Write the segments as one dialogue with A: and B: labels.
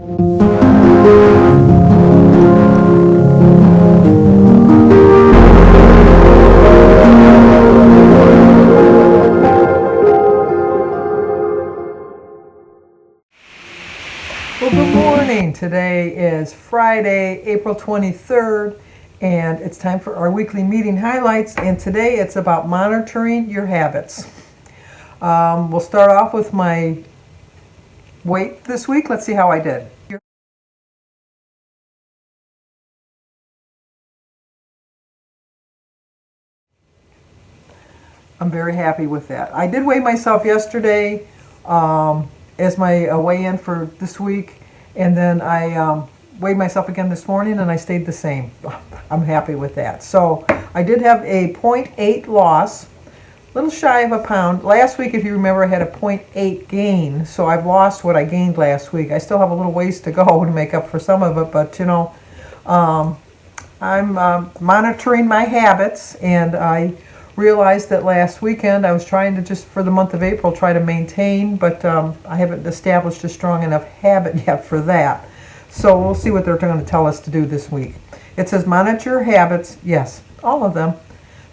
A: Well, good morning. Today is Friday, April 23rd, and it's time for our weekly meeting highlights. And today it's about monitoring your habits. We'll start off with my weight this week. Let's see how I did. I'm very happy with that. I did weigh myself yesterday as my weigh-in for this week, and then I weighed myself again this morning and I stayed the same. I'm happy with that. So I did have a 0.8 loss, a little shy of a pound. Last week, if you remember, I had a 0.8 gain, so I've lost what I gained last week. I still have a little ways to go to make up for some of it, but you know, I'm monitoring my habits, and I realized that last weekend I was trying to just, for the month of April, try to maintain, but I haven't established a strong enough habit yet for that. So we'll see what they're going to tell us to do this week. It says monitor your habits. Yes, all of them.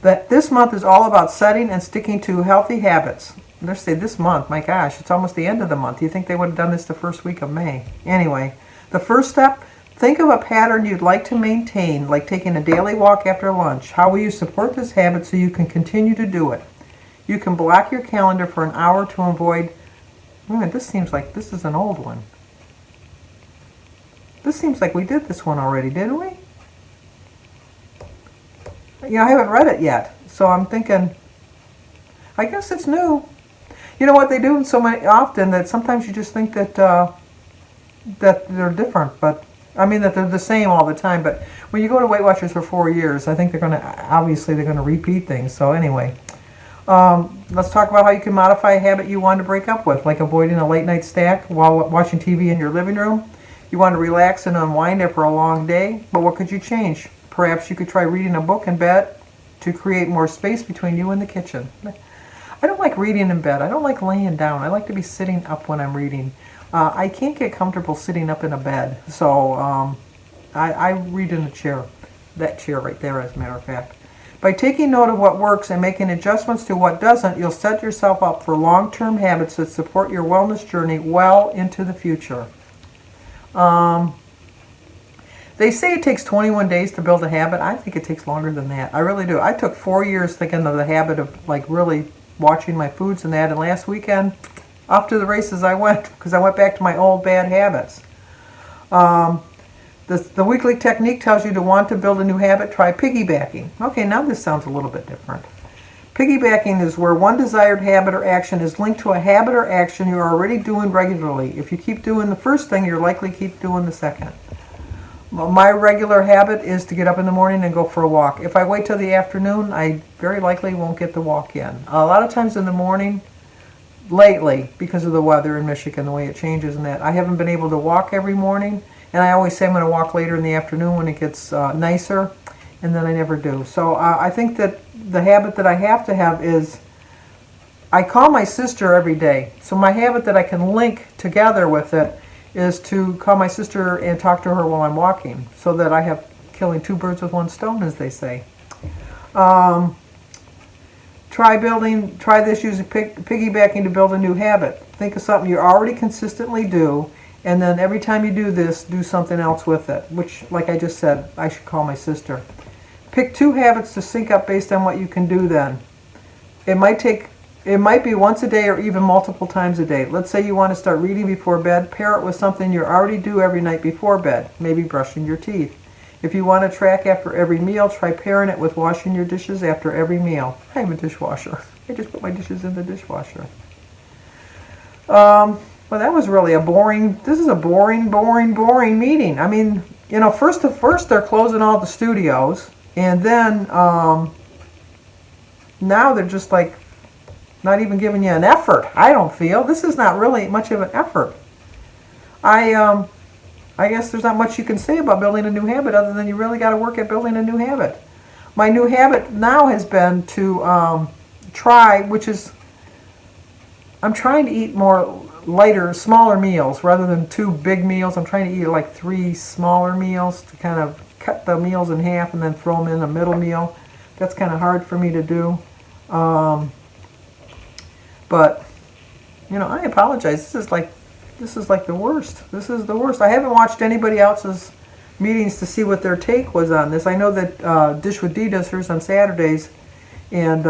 A: That this month is all about setting and sticking to healthy habits. Let's say this month. My gosh, it's almost the end of the month. You think they would have done this the first week of May? Anyway, the first step, think of a pattern you'd like to maintain, like taking a daily walk after lunch. How will you support this habit so you can continue to do it? You can block your calendar for an hour to avoid... this seems like this is an old one. This seems like we did this one already, didn't we? You know, I haven't read it yet, so I'm thinking, I guess it's new. You know what they do so often that sometimes you just think that that they're different, but I mean that they're the same all the time. But when you go to Weight Watchers for 4 years, I think they're going to, obviously they're going to repeat things. So anyway, let's talk about how you can modify a habit you want to break up with, like avoiding a late night snack while watching TV in your living room. You want to relax and unwind after a long day, but what could you change? Perhaps you could try reading a book in bed to create more space between you and the kitchen. I don't like reading in bed. I don't like laying down. I like to be sitting up when I'm reading. I can't get comfortable sitting up in a bed, so I read in a chair. That chair right there, as a matter of fact. By taking note of what works and making adjustments to what doesn't, you'll set yourself up for long-term habits that support your wellness journey well into the future. They say it takes 21 days to build a habit. I think it takes longer than that. I really do. I took 4 years thinking of the habit of like really watching my foods and that, and last weekend, off to the races I went, because I went back to my old bad habits. The weekly technique tells you to want to build a new habit, try piggybacking. Okay, now this sounds a little bit different. Piggybacking is where one desired habit or action is linked to a habit or action you're already doing regularly. If you keep doing the first thing, you're likely to keep doing the second. Well, my regular habit is to get up in the morning and go for a walk. If I wait till the afternoon, I very likely won't get the walk in. A lot of times in the morning, lately, because of the weather in Michigan, the way it changes and that, I haven't been able to walk every morning, and I always say I'm going to walk later in the afternoon when it gets nicer, and then I never do. So I think that the habit that I have to have is I call my sister every day. So my habit that I can link together with it is to call my sister and talk to her while I'm walking, so that I have killing two birds with one stone, as they say. Try this using piggybacking to build a new habit. Think of something you already consistently do, and then every time you do this, do something else with it, which, like I just said, I should call my sister. Pick 2 habits to sync up based on what you can do then. It might be once a day or even multiple times a day. Let's say you want to start reading before bed. Pair it with something you already do every night before bed, maybe brushing your teeth. If you want to track after every meal, try pairing it with washing your dishes after every meal. I have a dishwasher. I just put my dishes in the dishwasher. Well, that was really this is a boring meeting. I mean, you know, first they're closing all the studios, and then now they're just like not even giving you an effort. I don't feel. This is not really much of an effort. I guess there's not much you can say about building a new habit other than you really got to work at building a new habit. My new habit now has been to try, which is, I'm trying to eat more lighter, smaller meals rather than 2 big meals. I'm trying to eat like 3 smaller meals to kind of cut the meals in half and then throw them in a middle meal. That's kind of hard for me to do. But you know, I apologize. This is like the worst. This is the worst. I haven't watched anybody else's meetings to see what their take was on this. I know that Dish with D does hers on Saturdays, and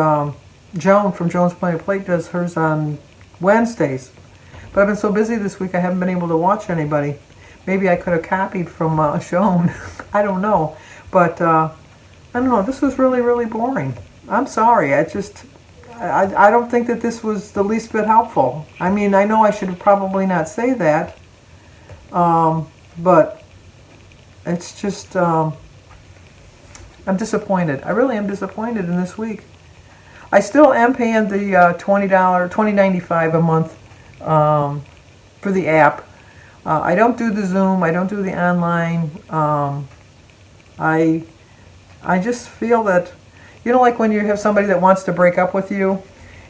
A: Joan from Joan's Planet Plate does hers on Wednesdays. But I've been so busy this week I haven't been able to watch anybody. Maybe I could have copied from Joan. I don't know. But I don't know. This was really, really boring. I'm sorry. I don't think that this was the least bit helpful. I mean, I know I should probably not say that. But it's just, I'm disappointed. I really am disappointed in this week. I still am paying the $20.95 a month for the app. I don't do the Zoom. I don't do the online. I just feel that, you know, like when you have somebody that wants to break up with you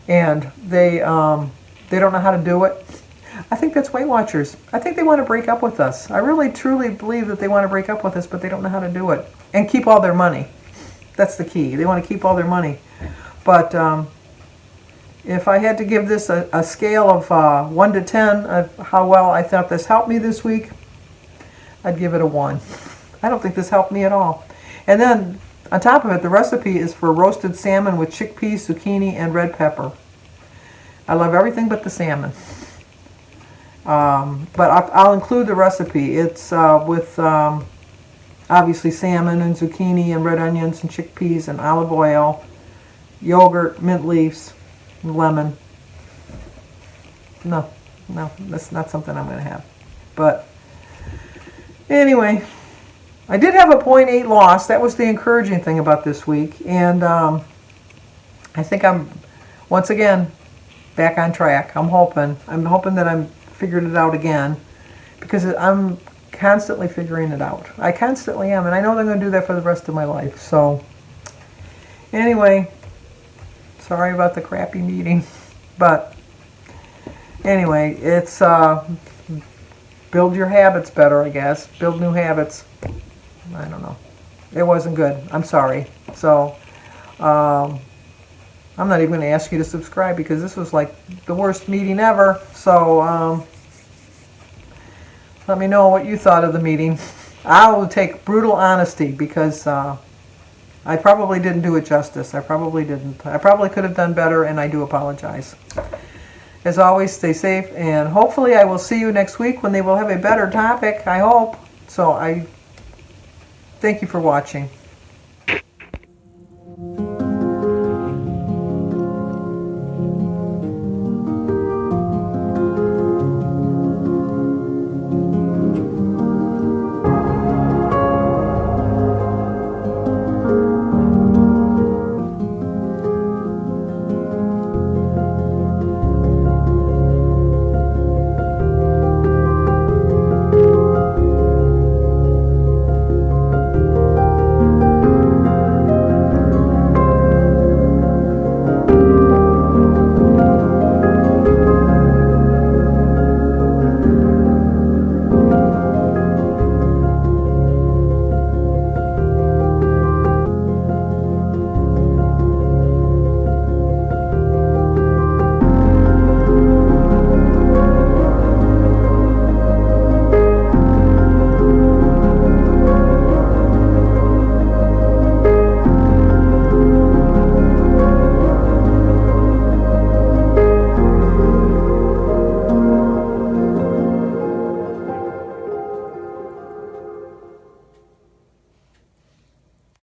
A: and they don't know how to do it. I think that's Weight Watchers. I think they want to break up with us. I really, truly believe that they want to break up with us, but they don't know how to do it. And keep all their money. That's the key. They want to keep all their money. But if I had to give this a scale of 1 to 10 of how well I thought this helped me this week, I'd give it a 1. I don't think this helped me at all. And then, on top of it, the recipe is for roasted salmon with chickpeas, zucchini, and red pepper. I love everything but the salmon. But I'll include the recipe. It's with obviously salmon and zucchini and red onions and chickpeas and olive oil, yogurt, mint leaves, and lemon. No, that's not something I'm going to have. But anyway, I did have a 0.8 loss. That was the encouraging thing about this week. And I think I'm, once again, back on track. I'm hoping that I'm figured it out again, because I'm constantly figuring it out. I constantly am, and I know I'm going to do that for the rest of my life. So anyway, sorry about the crappy meeting, but anyway, it's build your habits better, I guess. Build new habits. I don't know. It wasn't good. I'm sorry. So I'm not even going to ask you to subscribe, because this was like the worst meeting ever. So let me know what you thought of the meeting. I will take brutal honesty, because I probably didn't do it justice. I probably didn't. I probably could have done better, and I do apologize. As always, stay safe, and hopefully I will see you next week when they will have a better topic, I hope. So I thank you for watching.